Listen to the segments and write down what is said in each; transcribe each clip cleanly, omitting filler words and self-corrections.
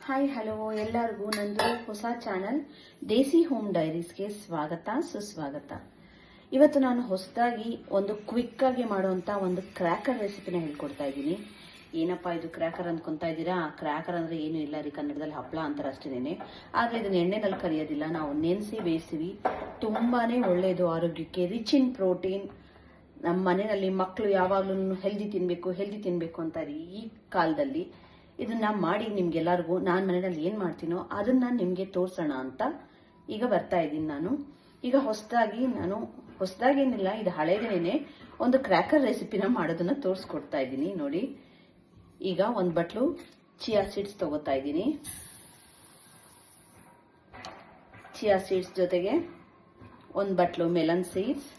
Hi hello ಎಲ್ಲರಿಗೂ ನಂದು ಹೊಸ ಚಾನಲ್ ದೇಸಿ ಹೋಮ್ ಡೈರೀಸ್ಗೆ ಸ್ವಾಗತ ಸುಸ್ವಾಗತ. ಇವತ್ತು ನಾನು ಹೊಸದಾಗಿ ಒಂದು ಕ್ವಿಕ್ ಆಗಿ ಮಾಡುವಂತ ಒಂದು ಕ್ರ್ಯಾಕರ್ ರೆಸಿಪಿನ ಹೇಳ್ಕೊಡ್ತಾ ಇದ್ದೀನಿ. ಏನಪ್ಪಾ ಇದು ಕ್ರ್ಯಾಕರ್ ಅಂದ್ಕೊಂತಾ ಇದ್ದೀರಾ? ಕ್ರ್ಯಾಕರ್ ಅಂದ್ರೆ ಏನು ಇಲ್ಲ ರೀ, ಕನ್ನಡದಲ್ಲಿ ಹಪ್ಪಳ ಅಂತಾರೆ ಅಷ್ಟೇನೆ. ಆದ್ರೆ ಇದನ್ನ ಎಣ್ಣೆನಲ್ಲಿ ಕರಿಯೋದಿಲ್ಲ, ನಾವು ನೆನೆಸಿ ಬೇಯಿಸ್ತೀವಿ. ತುಂಬಾನೇ ಒಳ್ಳೆಯದು ಆರೋಗ್ಯಕ್ಕೆ, ರಿಚ್ ಇನ್ ಪ್ರೋಟೀನ್. ನಮ್ಮ ಮನೆಯಲ್ಲಿ ಮಕ್ಕಳು ಯಾವಾಗ್ಲೂ ಹೆಲ್ದಿ ತಿನ್ಬೇಕು ಅಂತಾರೆ ಈ ಕಾಲದಲ್ಲಿ. ಇದನ್ನ ಮಾಡಿ ನಿಮ್ಗೆಲ್ಲರಿಗೂ ನಾನು ಮನೆಯಲ್ಲಿ ಏನ್ ಮಾಡ್ತೀನೋ ಅದನ್ನ ನಿಮ್ಗೆ ತೋರ್ಸೋಣ ಅಂತ ಈಗ ಬರ್ತಾ ಇದ್ದೀನಿ. ನಾನು ಈಗ ಹೊಸದಾಗಿ ಏನಿಲ್ಲ, ಇದು ಹಳೇದೇನೆ ಒಂದು ಕ್ರ್ಯಾಕರ್ ರೆಸಿಪಿನ ಮಾಡೋದನ್ನ ತೋರಿಸ್ಕೊಡ್ತಾ ಇದ್ದೀನಿ ನೋಡಿ. ಈಗ ಒಂದು ಬಟ್ಲು ಚಿಯಾ ಸೀಡ್ಸ್ ತಗೋತಾ ಇದ್ದೀನಿ. ಚಿಯಾ ಸೀಡ್ಸ್ ಜೊತೆಗೆ ಒಂದು ಬಟ್ಲು ಮೆಲನ್ ಸೀಡ್ಸ್,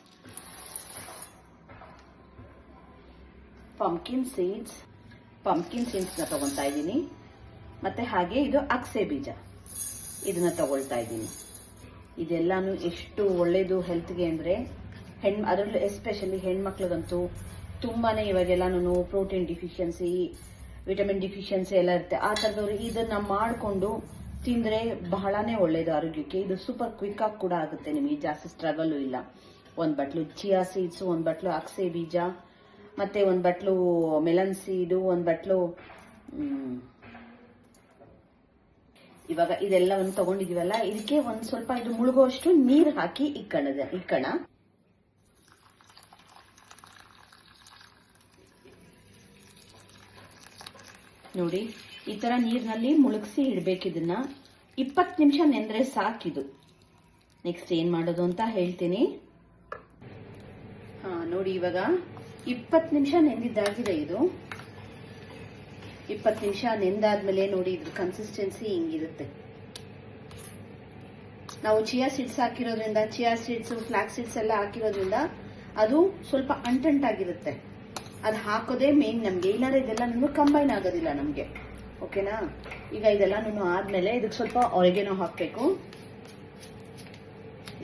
ಪಂಪ್ಕಿನ್ ಸೀಡ್ಸ್ನ ತಗೊಳ್ತಾ ಇದ್ದೀನಿ. ಮತ್ತೆ ಹಾಗೆ ಇದು ಅಕ್ಸೆ ಬೀಜ, ಇದನ್ನ ತಗೊಳ್ತಾ ಇದ್ದೀನಿ. ಇದೆಲ್ಲಾನು ಎಷ್ಟು ಒಳ್ಳೇದು ಹೆಲ್ತ್ಗೆ ಅಂದ್ರೆ ಅದರಲ್ಲೂ ಎಸ್ಪೆಷಲಿ ಹೆಣ್ಮಕ್ಳಿಗಂತೂ ತುಂಬಾನೇ ಇವಾಗೆಲ್ಲಾನು ಪ್ರೋಟೀನ್ ಡಿಫಿಷಿಯನ್ಸಿ, ವಿಟಮಿನ್ ಡಿಫಿಷಿಯನ್ಸಿ ಎಲ್ಲ ಇರುತ್ತೆ. ಆ ಥರದವ್ರು ಇದನ್ನ ಮಾಡಿಕೊಂಡು ತಿಂದ್ರೆ ಬಹಳಾನೇ ಒಳ್ಳೇದು ಆರೋಗ್ಯಕ್ಕೆ. ಇದು ಸೂಪರ್ ಕ್ವಿಕ್ ಆಗಿ ಕೂಡ ಆಗುತ್ತೆ, ನಿಮಗೆ ಜಾಸ್ತಿ ಸ್ಟ್ರಗಲ್ ಇಲ್ಲ. ಒಂದು ಬಟ್ಲು ಚಿಯಾ ಸೀಡ್ಸ್, ಒಂದು ಬಟ್ಲು ಅಕ್ಸೆ ಬೀಜ, ಮತ್ತೆ ಒಂದು ಬಟ್ಲು ಮೆಲನ್ ಸೀಡು, ಒಂದು ಬಟ್ಲು ಇವಾಗ ಇದೆಲ್ಲವನ್ನು ತಗೊಂಡಿದೀವಲ್ಲ, ಇದಕ್ಕೆ ಒಂದು ಸ್ವಲ್ಪ ಇದು ಮುಳುಗುವಷ್ಟು ನೀರು ಹಾಕಿ ಇಕ್ಕಣ. ನೋಡಿ, ಈ ತರ ನೀರಿನಲ್ಲಿ ಮುಳುಗಿಸಿ ಇಡ್ಬೇಕು. ಇದನ್ನ 20 ನಿಮಿಷ ನೆಂದ್ರೆ ಸಾಕಿದು. ನೆಕ್ಸ್ಟ್ ಏನ್ ಮಾಡೋದು ಅಂತ ಹೇಳ್ತೀನಿ. ನೋಡಿ, ಇವಾಗ 20 ನಿಮಿಷ ನೆಂದಿದ್ದಾಗಿದೆ. ಇದು 20 ನಿಮಿಷ ನೆಂದಾದ್ಮೇಲೆ ನೋಡಿ ಇದ್ರ ಕನ್ಸಿಸ್ಟೆನ್ಸಿ ಹಿಂಗಿರುತ್ತೆ. ನಾವು ಚಿಯಾ ಸೀಡ್ಸ್ ಹಾಕಿರೋದ್ರಿಂದ, ಚಿಯಾ ಸೀಡ್ಸ್, ಫ್ಲಾಕ್ಸ್ ಸೀಡ್ಸ್ ಎಲ್ಲ ಹಾಕಿರೋದ್ರಿಂದ ಅದು ಸ್ವಲ್ಪ ಅಂಟಂಟಾಗಿರುತ್ತೆ. ಅದು ಹಾಕೋದೇ ಮೇನ್ ನಮ್ಗೆ, ಇಲ್ಲಾಂದ್ರೆ ಇದೆಲ್ಲ ಕಂಬೈನ್ ಆಗೋದಿಲ್ಲ ನಮ್ಗೆ. ಓಕೆನಾ? ಈಗ ಇದೆಲ್ಲ ಆದ್ಮೇಲೆ ಇದಕ್ಕೆ ಸ್ವಲ್ಪ ಆರಿಗೆನೋ ಹಾಕ್ಬೇಕು.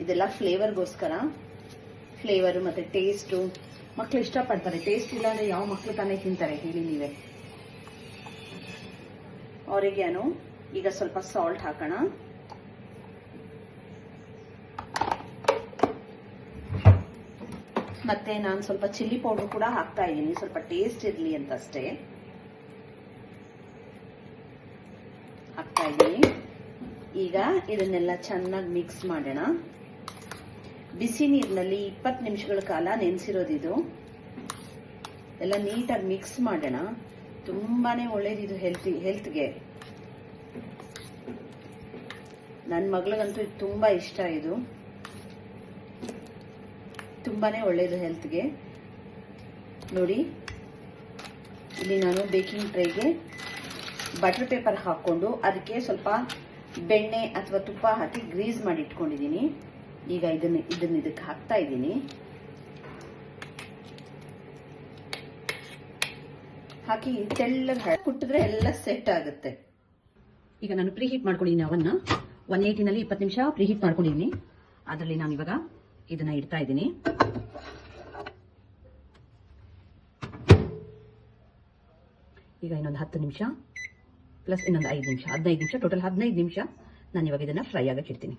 ಇದೆಲ್ಲ ಫ್ಲೇವರ್ಗೋಸ್ಕರ, ಫ್ಲೇವರ್ ಮತ್ತೆ ಟೇಸ್ಟು. ಮಕ್ಳು ಇಷ್ಟಪಡ್ತಾರೆ. ಟೇಸ್ಟ್ ಇಲ್ಲ ಅಂದ್ರೆ ಯಾವ ಮಕ್ಳು ತಾನೇ ತಿಂತಾರೆ ಹೇಳಿ ನೀವೇ. ಆರಿಗ್ಯಾನೋ, ಈಗ ಸ್ವಲ್ಪ ಸಾಲ್ಟ್ ಹಾಕೋಣ. ಮತ್ತೆ ನಾನು ಸ್ವಲ್ಪ ಚಿಲ್ಲಿ ಪೌಡರ್ ಕೂಡ ಹಾಕ್ತಾ ಇದ್ದೀನಿ, ಸ್ವಲ್ಪ ಟೇಸ್ಟ್ ಇರ್ಲಿ ಅಂತ ಅಷ್ಟೇ ಹಾಕ್ತಾ ಇದ್ದೀನಿ. ಈಗ ಇದನ್ನೆಲ್ಲ ಚೆನ್ನಾಗಿ ಮಿಕ್ಸ್ ಮಾಡೋಣ. ಬಿಸಿ ನೀರಿನಲ್ಲಿ 20 ನಿಮಿಷಗಳ ಕಾಲ ನೆನೆಸಿರೋದಿದು. ಎಲ್ಲ ನೀಟಾಗಿ ಮಿಕ್ಸ್ ಮಾಡೋಣ. ತುಂಬಾನೇ ಒಳ್ಳೇದಿದು ಹೆಲ್ತ್ಗೆ. ನನ್ನ ಮಗಳಿಗಂತೂ ಇದು ತುಂಬಾ ಇಷ್ಟ. ಇದು ತುಂಬಾನೇ ಒಳ್ಳೇದು ಹೆಲ್ತ್ಗೆ. ನೋಡಿ, ಇಲ್ಲಿ ನಾನು ಬೇಕಿಂಗ್ ಟ್ರೈಗೆ ಬಟರ್ ಪೇಪರ್ ಹಾಕೊಂಡು ಅದಕ್ಕೆ ಸ್ವಲ್ಪ ಬೆಣ್ಣೆ ಅಥವಾ ತುಪ್ಪ ಹಾಕಿ ಗ್ರೀಸ್ ಮಾಡಿ ಇಟ್ಕೊಂಡಿದ್ದೀನಿ. ಈಗ ಇದನ್ನ ಇದಕ್ಕೆ ಹಾಕ್ತಾ ಇದ್ದೀನಿ. ಹಾಕಿ ತೆಳ್ಳಗೆ ಕುಟ್ಟಿದ್ರೆ ಎಲ್ಲ ಸೆಟ್ ಆಗುತ್ತೆ. ಈಗ ನಾನು ಪ್ರೀಹೀಟ್ ಮಾಡ್ಕೊಂಡಿದ್ದೀನಿ ಅವನ್ನ 180 ನಲ್ಲಿ 20 ನಿಮಿಷ ಪ್ರೀಹೀಟ್ ಮಾಡ್ಕೊಂಡಿದ್ದೀನಿ. ಅದರಲ್ಲಿ ನಾನು ಇವಾಗ ಇದನ್ನ ಇಡ್ತಾ ಇದ್ದೀನಿ. ಈಗ ಇನ್ನೊಂದು 10 ನಿಮಿಷ ಪ್ಲಸ್ ಇನ್ನೊಂದು 5 ನಿಮಿಷ, 15 ನಿಮಿಷ, ಟೋಟಲ್ 15 ನಿಮಿಷ ನಾನು ಇವಾಗ ಇದನ್ನ ಫ್ರೈ ಆಗಕ್ಕೆ ಇಡ್ತೀನಿ.